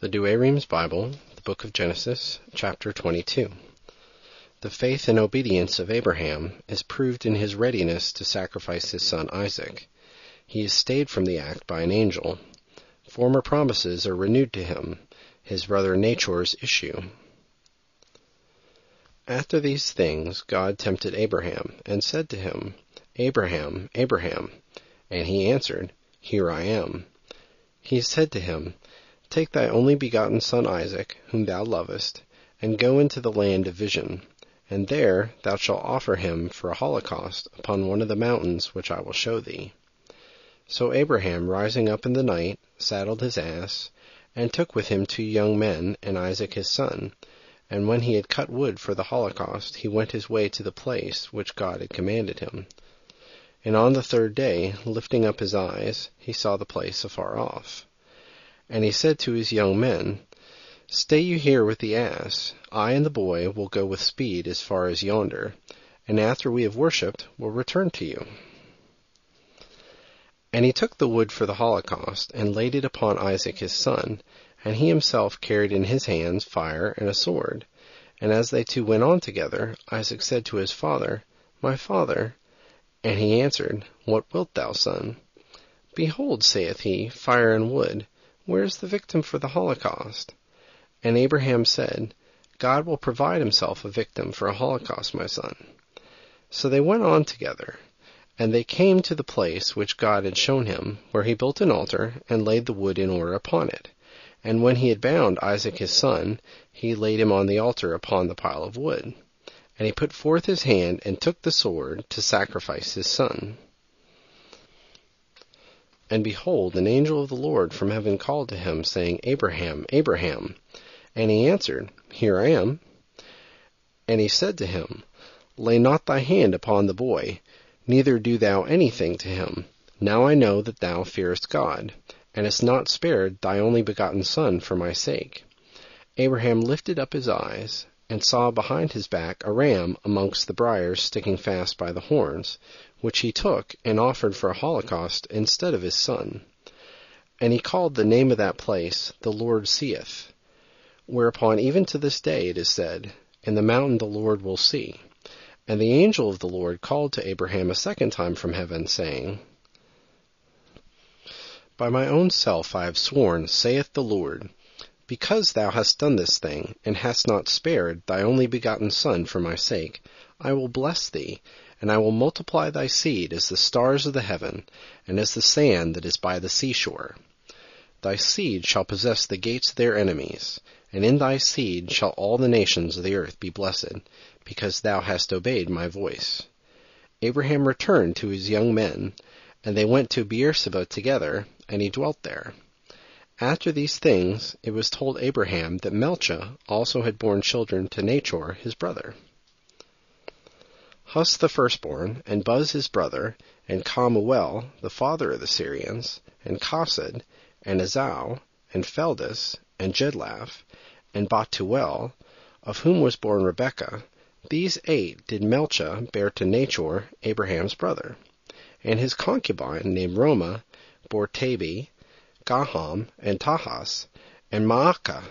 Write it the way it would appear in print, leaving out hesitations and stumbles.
The Douay-Rheims Bible, the book of Genesis, chapter 22. The faith and obedience of Abraham is proved in his readiness to sacrifice his son Isaac. He is stayed from the act by an angel. Former promises are renewed to him, his brother Nachor's issue. After these things God tempted Abraham, and said to him, Abraham, Abraham. And he answered, Here I am. He said to him, Take thy only begotten son Isaac, whom thou lovest, and go into the land of vision, and there thou shalt offer him for a holocaust upon one of the mountains which I will show thee. So Abraham, rising up in the night, saddled his ass, and took with him 2 young men, and Isaac his son. And when he had cut wood for the holocaust, he went his way to the place which God had commanded him. And on the 3rd day, lifting up his eyes, he saw the place afar off. And he said to his young men, Stay you here with the ass. I and the boy will go with speed as far as yonder, and after we have worshipped, will return to you. And he took the wood for the holocaust, and laid it upon Isaac his son, and he himself carried in his hands fire and a sword. And as they 2 went on together, Isaac said to his father, My father. And he answered, What wilt thou, son? Behold, saith he, fire and wood. Where is the victim for the holocaust? And Abraham said, God will provide himself a victim for a holocaust, my son. So they went on together, and they came to the place which God had shown him, where he built an altar, and laid the wood in order upon it. And when he had bound Isaac his son, he laid him on the altar upon the pile of wood. And he put forth his hand, and took the sword to sacrifice his son. And behold, an angel of the Lord from heaven called to him, saying, Abraham, Abraham. And he answered, Here I am. And he said to him, Lay not thy hand upon the boy, neither do thou anything to him. Now I know that thou fearest God, and hast not spared thy only begotten son for my sake. Abraham lifted up his eyes, and saw behind his back a ram amongst the briars sticking fast by the horns, which he took and offered for a holocaust instead of his son. And he called the name of that place, The Lord Seeth. Whereupon even to this day it is said, In the mountain the Lord will see. And the angel of the Lord called to Abraham a 2nd time from heaven, saying, By my own self I have sworn, saith the Lord, because thou hast done this thing, and hast not spared thy only begotten son for my sake, I will bless thee, and I will multiply thy seed as the stars of the heaven, and as the sand that is by the seashore. Thy seed shall possess the gates of their enemies, and in thy seed shall all the nations of the earth be blessed, because thou hast obeyed my voice. Abraham returned to his young men, and they went to Beersheba together, and he dwelt there. After these things it was told Abraham that Melchah also had borne children to Nachor his brother. Hus the firstborn, and Buz his brother, and Kemuel the father of the Syrians, and Chesed, and Esau, and Pheldes, and Jedlaph, and Batuel, of whom was born Rebekah, these 8 did Melchah bear to Nachor, Abraham's brother. And his concubine, named Romah, bore Tabi, Gaham, and Tahas, and Maacah.